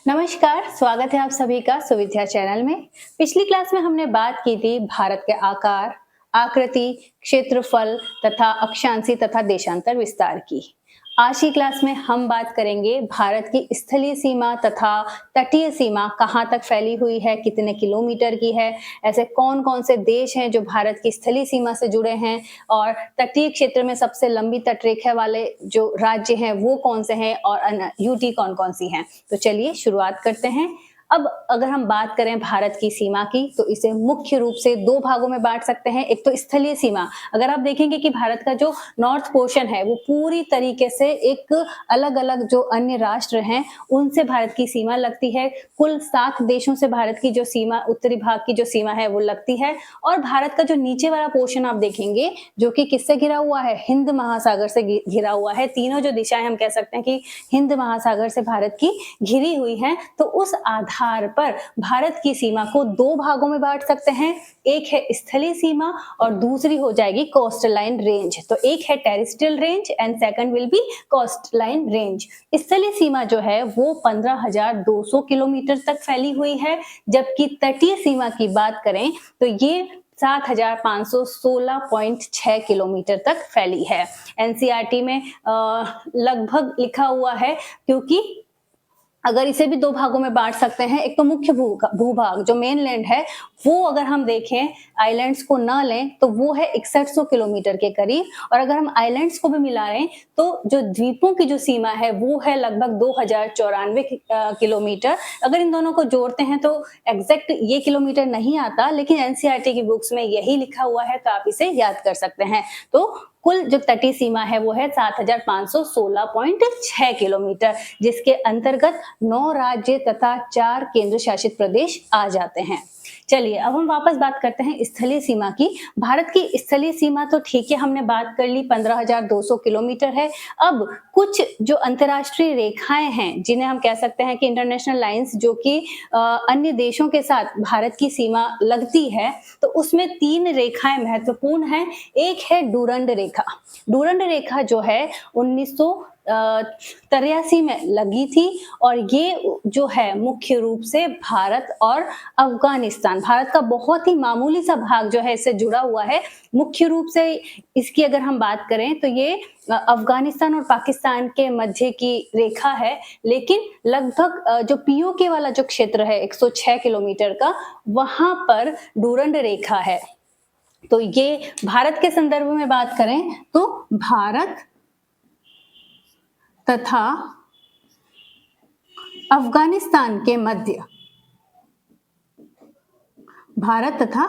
नमस्कार, स्वागत है आप सभी का सुविद्या चैनल में। पिछली क्लास में हमने बात की थी भारत के आकार, आकृति, क्षेत्रफल तथा अक्षांशी तथा देशांतर विस्तार की। आज की क्लास में हम बात करेंगे भारत की स्थलीय सीमा तथा तटीय सीमा कहाँ तक फैली हुई है, कितने किलोमीटर की है, ऐसे कौन-कौन से देश हैं जो भारत की स्थलीय सीमा से जुड़े हैं और तटीय क्षेत्र में सबसे लंबी तटरेखा वाले जो राज्य हैं वो कौन से हैं और यूटी कौन-कौन सी हैं। तो चलिए शुरुआत करते हैं। अब अगर हम बात करें भारत की सीमा की तो इसे मुख्य रूप से दो भागों में बांट सकते हैं। एक तो स्थलीय सीमा, अगर आप देखेंगे कि भारत का जो नॉर्थ पोर्शन है वो पूरी तरीके से एक अलग-अलग जो अन्य राष्ट्र हैं उनसे भारत की सीमा लगती है। कुल 7 देशों से भारत की जो सीमा, उत्तरी भाग की जो सीमा है वो लगती है। और भारत का जो नीचे वाला पोर्शन आप देखेंगे जो कि किससे घिरा हुआ है, हिंद महासागर से घिरा हुआ है। तीनों जो दिशाएं हम कह सकते हैं कि हिंद महासागर से भारत की घिरी हुई हैं। तो उस आधार पर भारत की सीमा को दो भागों में बांट सकते हैं। एक है स्थलीय सीमा और दूसरी हो जाएगी कोस्टल लाइन रेंज। तो एक है terrestrial range and second will be coast line range. स्थलीय सीमा जो है वो 15,200 किलोमीटर तक फैली हुई है, जबकि तटीय सीमा की बात करें तो ये 7,516.6 किलोमीटर तक फैली है। एनसीईआरटी में लगभग लिखा हुआ है, क्योंकि अगर इसे भी दो भागों में बांट सकते हैं। एक तो मुख्य भूभाग जो मेनलैंड है वो अगर हम देखें, आइलैंड्स को ना लें तो वो है 6100 किलोमीटर के करीब, और अगर हम आइलैंड्स को भी मिला लें तो जो द्वीपों की जो सीमा है वो है लगभग 2094 किलोमीटर। अगर इन दोनों को जोड़ते हैं तो एग्जैक्ट ये किलोमीटर नहीं आता, लेकिन एनसीईआरटी की बुक्स में यही लिखा हुआ है तो आप इसे याद कर सकते हैं। तो कुल जो तटीय सीमा है वो है 7,516.6 किलोमीटर, जिसके अंतर्गत 9 राज्य तथा 4 केंद्र शासित प्रदेश आ जाते हैं। चलिए अब हम वापस बात करते हैं स्थलीय सीमा की। भारत की स्थलीय सीमा तो ठीक है, हमने बात कर ली 15,200 किलोमीटर है। अब कुछ जो अंतर्राष्ट्रीय रेखाएं हैं जिन्हें हम कह सकते हैं कि इंटरनेशनल लाइंस, जो कि अन्य देशों के साथ भारत की सीमा लगती है, तो उसमें 3 रेखाएं महत्वपूर्ण हैं। एक है डूरंड रेखा। डूरंड रेखा जो है 1983 में लगी थी, और ये जो है मुख्य रूप से भारत और अफगानिस्तान, भारत का बहुत ही मामूली सा भाग जो है इससे जुड़ा हुआ है। मुख्य रूप से इसकी अगर हम बात करें तो ये अफगानिस्तान और पाकिस्तान के मध्य की रेखा है, लेकिन लगभग जो पीओके वाला जो क्षेत्र है 106 किलोमीटर का, वहां पर डूरंड रेखा है। तो ये भारत के संदर्भ में बात करें तो भारत तथा अफगानिस्तान के मध्य, भारत तथा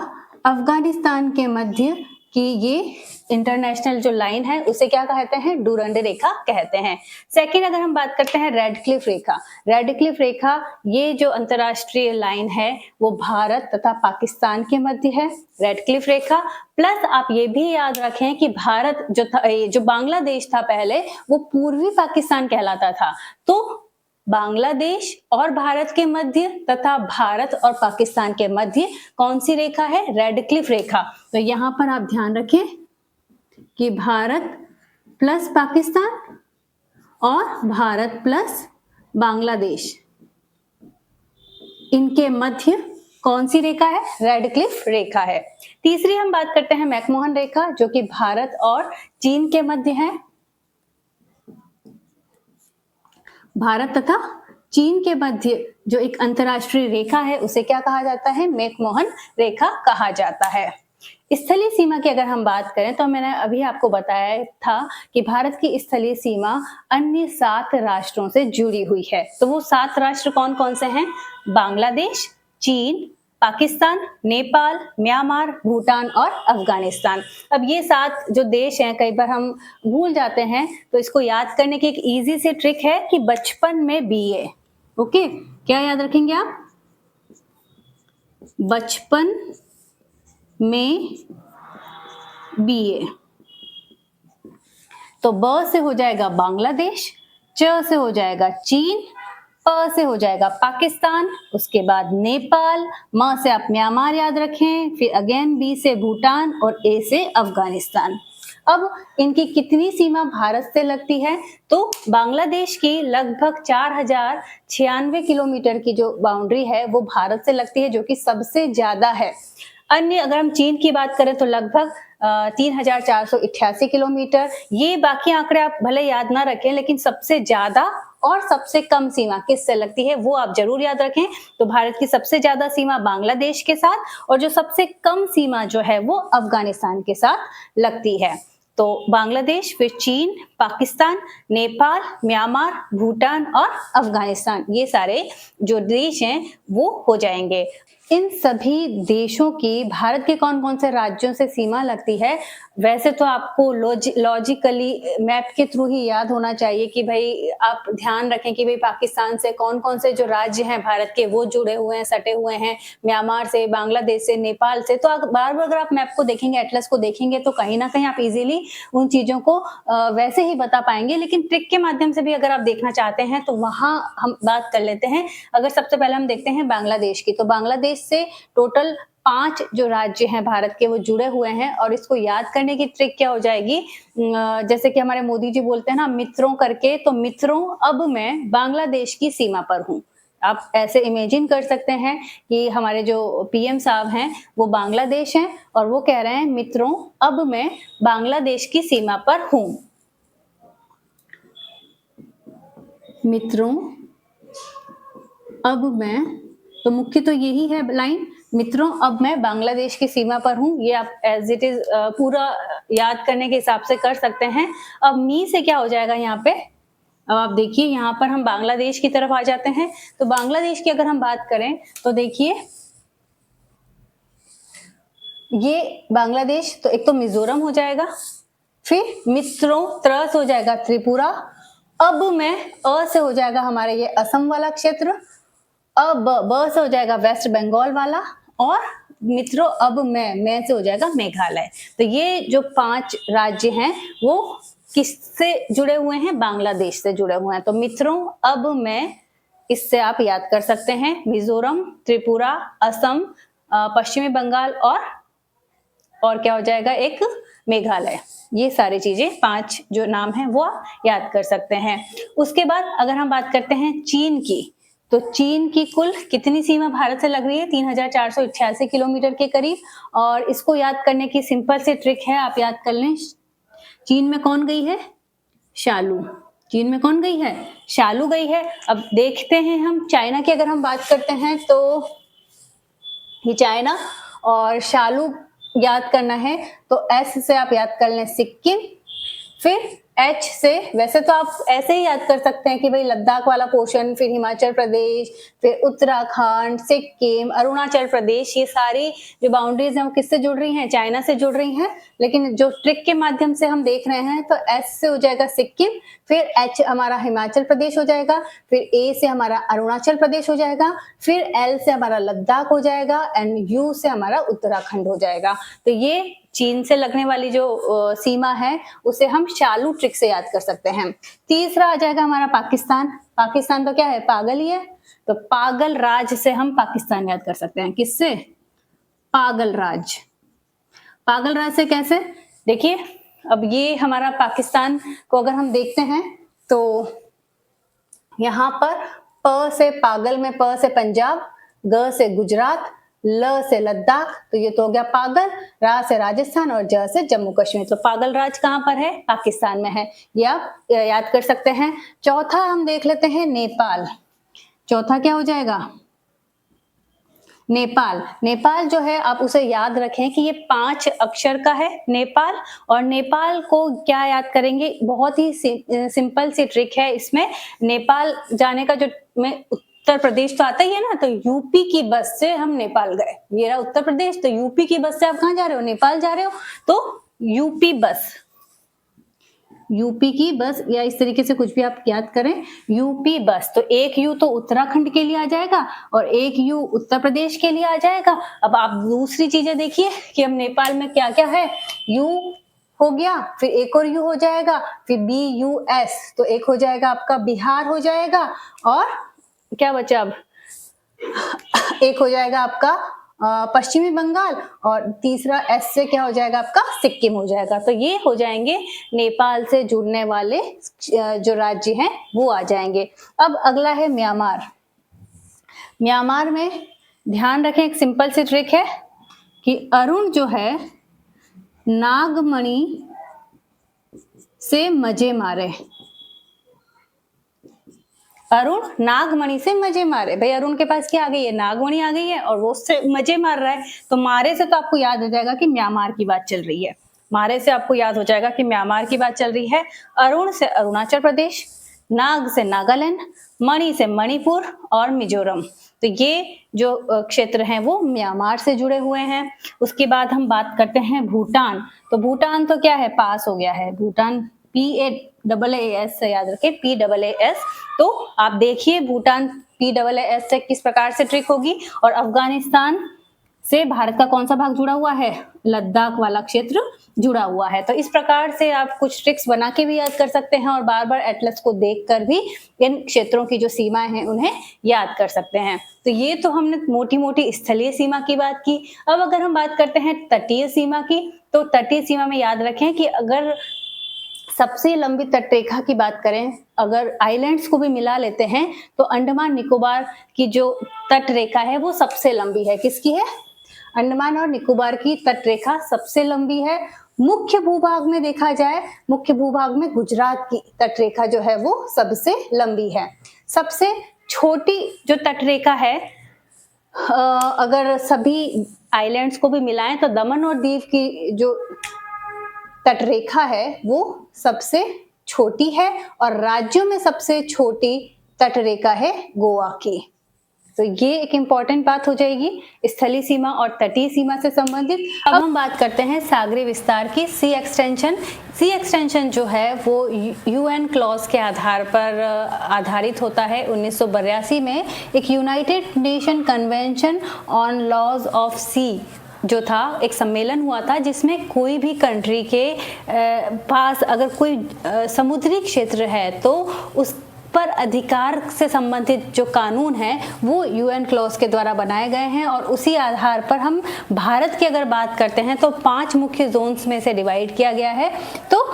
अफगानिस्तान के मध्य की ये इंटरनेशनल जो लाइन है उसे क्या कहते हैं, डूरंड रेखा कहते हैं। सेकंड अगर हम बात करते हैं रेडक्लिफ रेखा। रेडक्लिफ रेखा ये जो अंतरराष्ट्रीय लाइन है वो भारत तथा पाकिस्तान के मध्य है, रेडक्लिफ रेखा। प्लस आप ये भी याद रखें कि भारत जो था, जो बांग्लादेश था पहले, वो पूर्वी पाकिस्तान कहलाता था। तो बांग्लादेश और भारत के मध्य तथा भारत और पाकिस्तान के मध्य कौन सी रेखा है, रेडक्लिफ रेखा। तो यहां पर आप ध्यान रखें कि भारत प्लस पाकिस्तान और भारत प्लस बांग्लादेश, इनके मध्य कौन सी रेखा है, रेडक्लिफ रेखा है। तीसरी हम बात करते हैं मैकमोहन रेखा, जो कि भारत और चीन के मध्य है। भारत तथा चीन के मध्य जो एक अंतरराष्ट्रीय रेखा है उसे क्या कहा जाता है, मैकमोहन रेखा कहा जाता है। स्थलीय सीमा की अगर हम बात करें तो मैंने अभी आपको बताया था कि भारत की स्थलीय सीमा अन्य 7 राष्ट्रों से जुड़ी हुई है। तो वो 7 राष्ट्र कौन कौन से हैं, बांग्लादेश, चीन, पाकिस्तान, नेपाल, म्यांमार, भूटान और अफगानिस्तान। अब ये 7 जो देश हैं कई बार हम भूल जाते हैं, तो इसको याद करने की एक इजी सी ट्रिक है कि बचपन में बीए। ओके, क्या याद रखेंगे आप, बचपन में बीए। तो ब से हो जाएगा बांग्लादेश, च से हो जाएगा चीन, प से हो जाएगा पाकिस्तान, उसके बाद नेपाल, म से आप म्यांमार याद रखें, फिर अगेन बी से भूटान और ए से अफगानिस्तान। अब इनकी कितनी सीमा भारत से लगती है, तो बांग्लादेश की लगभग 4096 किलोमीटर की जो बाउंड्री है वो भारत से लगती है, जो कि सबसे ज्यादा है। अन्य अगर हम चीन की बात करें तो लगभग 3488 किलोमीटर। ये बाकी आंकड़े आप भले याद ना रखें, लेकिन सबसे ज्यादा और सबसे कम सीमा किससे लगती है वो आप जरूर याद रखें। तो भारत की सबसे ज्यादा सीमा बांग्लादेश के साथ और जो सबसे कम सीमा जो है वो अफगानिस्तान के साथ लगती है। तो बांग्लादेश, फिर चीन, पाकिस्तान, नेपाल, म्यांमार, भूटान और अफगानिस्तान, ये सारे जो देश हैं वो हो जाएंगे। इन सभी देशों की भारत के कौन-कौन से राज्यों से सीमा लगती है, वैसे तो आपको लॉजिकली मैप के थ्रू ही याद होना चाहिए कि भाई आप ध्यान रखें कि भाई पाकिस्तान से कौन-कौन से जो राज्य हैं भारत के वो जुड़े हुए हैं, सटे हुए हैं, म्यांमार से, बांग्लादेश से, नेपाल से। तो बार-बार अगर आप मैप को देखेंगे, एटलस को देखेंगे तो कहीं न कहीं आप इज़िली उन चीज़ों को वैसे ही बता पाएँगे। लेकिन ट्रिक के माध्यम से भी अगर आप देखना चाहते हैं तो वहाँ हम बात कर लेते हैं। अगर सबसे पहले हम देखते हैं बांग्लादेश की, तो बांग्लादेश से टोटल 5 जो राज्य हैं भारत के वो जुड़े हुए हैं और इसको याद करने की ट्रिक क्या हो जाएगी, जैसे कि हमारे मोदी जी बोलते हैं ना मित्रों करके, तो मित्रों अब मैं बांग्लादेश की सीमा पर हूँ। आप ऐसे इमेजिन कर सकते हैं कि हमारे जो पीएम साहब हैं वो बांग्लादेश हैं और वो कह रहे हैं मित्रों अब मैं बांग्लादेश की सीमा पर हूँ। मित्रों अब मैं, तो मुख्य तो यही है लाइन, मित्रों अब मैं बांग्लादेश की सीमा पर हूँ। ये आप एज इट इज पूरा याद करने के हिसाब से कर सकते हैं। अब मी से क्या हो जाएगा यहाँ पे, अब आप देखिए यहाँ पर हम बांग्लादेश की तरफ आ जाते हैं। तो बांग्लादेश की अगर हम बात करें तो देखिए ये बांग्लादेश, तो एक तो मिजोरम हो जाएगा, फिर मित्रों त्र हो जाएगा त्रिपुरा, अब मैं अ से हो जाएगा हमारे ये असम वाला क्षेत्र, अब ब से हो जाएगा वेस्ट बंगाल वाला, और मित्रों अब मैं से हो जाएगा मेघालय। तो ये जो 5 राज्य हैं वो किससे जुड़े हुए हैं, बांग्लादेश से जुड़े हुए हैं। तो मित्रों अब मैं, इससे आप याद कर सकते हैं मिजोरम, त्रिपुरा, असम, पश्चिमी बंगाल और क्या हो जाएगा एक मेघालय। ये सारी चीजें 5 जो नाम हैं वो आप याद कर सकते हैं। उसके बाद अगर हम बात करते हैं चीन की, तो चीन की कुल कितनी सीमा भारत से लग रही है, 3488 किलोमीटर के करीब। और इसको याद करने की सिंपल सी ट्रिक है, आप याद कर लें, चीन में कौन गई है, शालू। चीन में कौन गई है, शालू गई है। अब देखते हैं हम चाइना की अगर हम बात करते हैं तो ये चाइना, और शालू याद करना है तो एस से आप याद कर लें सिक्किम, फिर एच से वैसे तो आप ऐसे ही याद कर सकते हैं कि भाई लद्दाख वाला पोर्शन, फिर हिमाचल प्रदेश, फिर उत्तराखंड, सिक्किम, अरुणाचल प्रदेश, ये सारी जो बाउंड्रीज हैं वो किससे जुड़ रही हैं, चाइना से जुड़ रही हैं। लेकिन जो ट्रिक के माध्यम से हम देख रहे हैं तो एस से हो जाएगा सिक्किम, फिर एच हमारा हिमाचल प्रदेश हो जाएगा, फिर ए से हमारा अरुणाचल प्रदेश हो जाएगा, फिर एल से हमारा लद्दाख हो जाएगा एंड यू से हमारा उत्तराखंड हो जाएगा। तो ये चीन से लगने वाली जो सीमा है उसे हम शालू ट्रिक से याद कर सकते हैं। तीसरा आ जाएगा हमारा पाकिस्तान। पाकिस्तान तो क्या है, पागल ही है, तो पागल राज से हम पाकिस्तान याद कर सकते हैं। किससे, पागल राज। पागल राज से कैसे, देखिए अब ये हमारा पाकिस्तान को अगर हम देखते हैं तो यहाँ पर प से पागल में प से पंजाब, ग से गुजरात, ल से लद्दाख, तो ये तो हो गया पागल, रा से राजस्थान और ज से जम्मू कश्मीर। तो पागल राज कहाँ पर है, पाकिस्तान में है, ये आप याद कर सकते हैं। चौथा हम देख लेते हैं नेपाल। चौथा क्या हो जाएगा, नेपाल। नेपाल जो है आप उसे याद रखें कि ये 5 अक्षर का है नेपाल, और नेपाल को क्या याद करेंगे, बहुत ही सिंपल सी ट्रिक है इसमें। नेपाल जाने का जो मैं उत्तर प्रदेश तो आता ही है ना, तो यूपी की बस से हम नेपाल गए, ये रहा उत्तर प्रदेश, तो यूपी की बस से आप कहाँ जा रहे हो, नेपाल जा रहे हो, तो यूपी बस, यूपी की बस, या इस तरीके से कुछ भी आप याद करें, यूपी बस। तो एक यू तो उत्तराखंड के लिए आ जाएगा और एक यू उत्तर प्रदेश के लिए आ जाएगा। अब आप दूसरी चीजें देखिए कि हम नेपाल में क्या क्या है, यू हो गया, फिर एक और यू हो जाएगा, फिर BUS, तो एक हो जाएगा आपका बिहार हो जाएगा, और क्या बचा अब, एक हो जाएगा आपका पश्चिमी बंगाल, और तीसरा एस से क्या हो जाएगा आपका, सिक्किम हो जाएगा। तो ये हो जाएंगे नेपाल से जुड़ने वाले जो राज्य हैं वो आ जाएंगे। अब अगला है म्यांमार। म्यांमार में ध्यान रखें, एक सिंपल सी ट्रिक है कि अरुण जो है नागमणि से मजे मारे। अरुण नागमणि से मजे मारे। भाई अरुण के पास क्या आ गई है, नागमणि आ गई है और वो उससे मजे मार रहा है। तो मारे से तो आपको याद हो जाएगा कि म्यांमार की बात चल रही है। मारे से आपको याद हो जाएगा कि म्यांमार की बात चल रही है। अरुण से अरुणाचल प्रदेश, नाग से नागालैंड, मणि से मणिपुर और मिजोरम। तो ये जो क्षेत्र हैं वो म्यांमार से जुड़े हुए हैं। उसके बाद हम बात करते हैं भूटान। तो भूटान तो क्या है, पास हो गया है। भूटान PAAS से याद रखें, PAAS। तो आप देखिए भूटान PAAS से किस प्रकार से ट्रिक होगी। और अफगानिस्तान से भारत का कौन सा भाग जुड़ा हुआ है, लद्दाख वाला क्षेत्र जुड़ा हुआ है। तो इस प्रकार से आप कुछ ट्रिक्स बना के भी याद कर सकते हैं और बार बार एटलस को देखकर भी इन क्षेत्रों की जो सीमाएं हैं उन्हें याद कर सकते हैं। तो ये तो हमने मोटी मोटी स्थलीय सीमा की बात की। अब अगर हम बात करते हैं तटीय सीमा की, तो तटीय सीमा में याद रखें कि अगर सबसे लंबी तटरेखा की बात करें, अगर आइलैंड्स को भी मिला लेते हैं तो अंडमान निकोबार की जो तटरेखा है वो सबसे लंबी है। किसकी है, अंडमान और निकोबार की तटरेखा सबसे लंबी है। मुख्य भूभाग में देखा जाए, मुख्य भूभाग में गुजरात की तटरेखा जो है वो सबसे लंबी है। सबसे छोटी जो तटरेखा है, अगर सभी आइलैंड्स को भी मिलाएं तो दमन और दीव की जो तटरेखा है वो सबसे छोटी है और राज्यों में सबसे छोटी तटरेखा है गोवा की। तो ये एक इम्पॉर्टेंट बात हो जाएगी स्थलीय सीमा और तटीय सीमा से संबंधित। अब हम बात करते हैं सागरीय विस्तार की, सी एक्सटेंशन। सी एक्सटेंशन जो है वो UN क्लॉज के आधार पर आधारित होता है। 1982 में एक United Nation Convention on Laws of Sea जो था, एक सम्मेलन हुआ था जिसमें कोई भी कंट्री के पास अगर कोई समुद्री क्षेत्र है तो उस पर अधिकार से संबंधित जो कानून है वो UN क्लॉज के द्वारा बनाए गए हैं। और उसी आधार पर हम भारत की अगर बात करते हैं तो 5 मुख्य जोन्स में से डिवाइड किया गया है। तो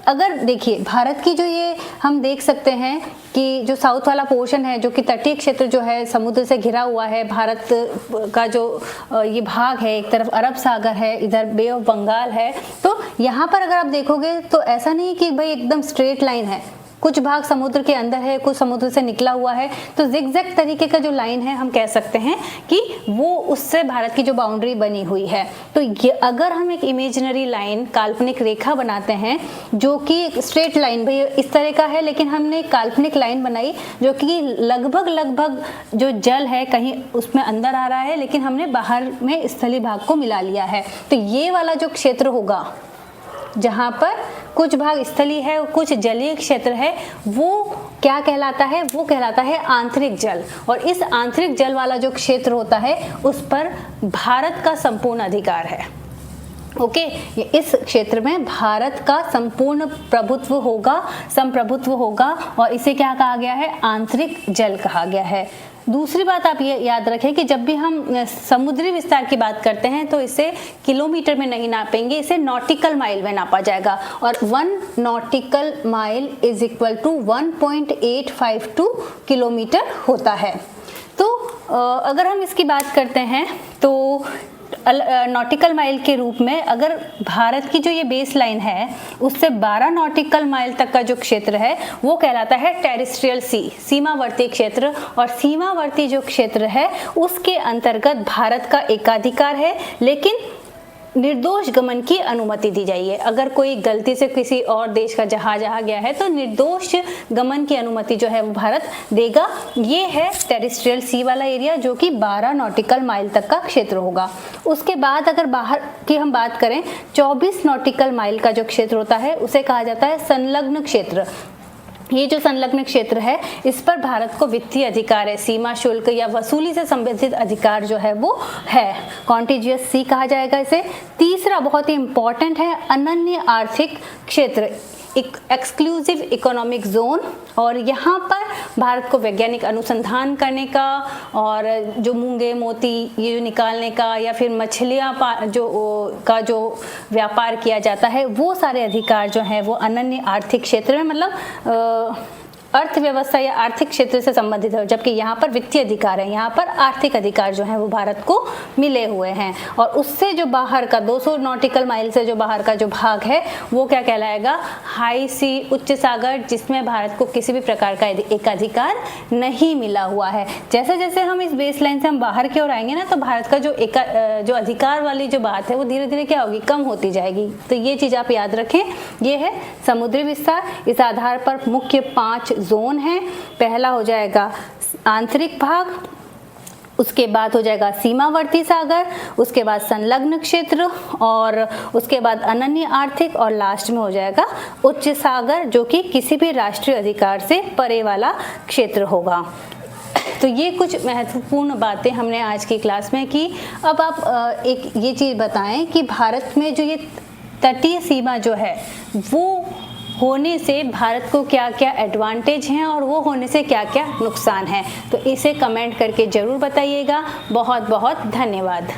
अगर देखिए भारत की जो ये हम देख सकते हैं कि जो साउथ वाला पोर्शन है जो कि तटीय क्षेत्र जो है समुद्र से घिरा हुआ है, भारत का जो ये भाग है, एक तरफ अरब सागर है, इधर बे ऑफ बंगाल है। तो यहाँ पर अगर आप देखोगे तो ऐसा नहीं कि भाई एकदम स्ट्रेट लाइन है, कुछ भाग समुद्र के अंदर है, कुछ समुद्र से निकला हुआ है। तो जिगजैग तरीके का जो लाइन है हम कह सकते हैं कि वो उससे भारत की जो बाउंड्री बनी हुई है। तो ये अगर हम एक इमेजिनरी लाइन, काल्पनिक रेखा बनाते हैं जो कि स्ट्रेट लाइन भाई इस तरह का है, लेकिन हमने एक काल्पनिक लाइन बनाई जो कि लगभग जो जल है कहीं उसमें अंदर आ रहा है लेकिन हमने बाहर में स्थलीय भाग को मिला लिया है। तो ये वाला जो क्षेत्र होगा जहाँ पर कुछ भाग स्थलीय है और कुछ जलीय क्षेत्र है, वो क्या कहलाता है, वो कहलाता है आंतरिक जल। और इस आंतरिक जल वाला जो क्षेत्र होता है उस पर भारत का संपूर्ण अधिकार है। ओके, इस क्षेत्र में भारत का संपूर्ण प्रभुत्व होगा, संप्रभुत्व होगा और इसे क्या कहा गया है, आंतरिक जल कहा गया है। दूसरी बात आप ये याद रखें कि जब भी हम समुद्री विस्तार की बात करते हैं तो इसे किलोमीटर में नहीं नापेंगे, इसे नॉटिकल माइल में नापा जाएगा। और 1 nautical mile is equal to 1.852 kilometre होता है। तो अगर हम इसकी बात करते हैं तो नॉटिकल माइल के रूप में अगर भारत की जो ये बेस लाइन है उससे 12 नॉटिकल माइल तक का जो क्षेत्र है वो कहलाता है टेरेस्ट्रियल सी, सीमावर्ती क्षेत्र। और सीमावर्ती जो क्षेत्र है उसके अंतर्गत भारत का एकाधिकार है, लेकिन निर्दोष गमन की अनुमति दी जाइए। अगर कोई गलती से किसी और देश का जहाज आ गया है तो निर्दोष गमन की अनुमति जो है वो भारत देगा। ये है टेरेस्ट्रियल सी वाला एरिया जो कि 12 नॉटिकल माइल तक का क्षेत्र होगा। उसके बाद अगर बाहर की हम बात करें, 24 नॉटिकल माइल का जो क्षेत्र होता है उसे कहा जाता है संलग्न क्षेत्र। ये जो संलग्न क्षेत्र है इस पर भारत को वित्तीय अधिकार है, सीमा शुल्क या वसूली से संबंधित अधिकार जो है वो है, कॉन्टिजियस सी कहा जाएगा इसे। तीसरा बहुत ही इंपॉर्टेंट है अनन्य आर्थिक क्षेत्र। एक्सक्लूसिव इकोनॉमिक जोन, और यहाँ पर भारत को वैज्ञानिक अनुसंधान करने का और जो मूंगे मोती ये जो निकालने का या फिर मछलियाँ जो व्यापार किया जाता है, वो सारे अधिकार जो हैं वो अनन्य आर्थिक क्षेत्र में, मतलब अर्थव्यवस्था या आर्थिक क्षेत्र से संबंधित है, जबकि यहाँ पर वित्तीय अधिकार है, यहाँ पर आर्थिक अधिकार जो है वो भारत को मिले हुए हैं। और उससे जो बाहर का 200 नॉटिकल माइल से जो बाहर का जो भाग है वो क्या कहलाएगा, हाई सी, उच्च सागर, जिसमें भारत को किसी भी प्रकार का एकाधिकार नहीं मिला हुआ है। जैसे जैसे हम इस बेस लाइन से हम बाहर की ओर आएंगे ना, तो भारत का जो अधिकार वाली जो बात है वो धीरे धीरे क्या होगी, कम होती जाएगी। तो ये चीज़ आप याद रखें। ये है समुद्री विस्तार। इस आधार पर मुख्य 5 जोन है। पहला हो जाएगा आंतरिक भाग, उसके बाद हो जाएगा सीमावर्ती सागर, उसके बाद संलग्न क्षेत्र, और उसके बाद अनन्य आर्थिक, और लास्ट में हो जाएगा उच्च सागर, जो कि किसी भी राष्ट्रीय अधिकार से परे वाला क्षेत्र होगा। तो ये कुछ महत्वपूर्ण बातें हमने आज की क्लास में की। अब आप एक ये चीज़ बताएं कि भारत में जो ये तटीय सीमा जो है वो होने से भारत को क्या क्या एडवांटेज हैं और वो होने से क्या क्या नुकसान है, तो इसे कमेंट करके ज़रूर बताइएगा। बहुत बहुत धन्यवाद।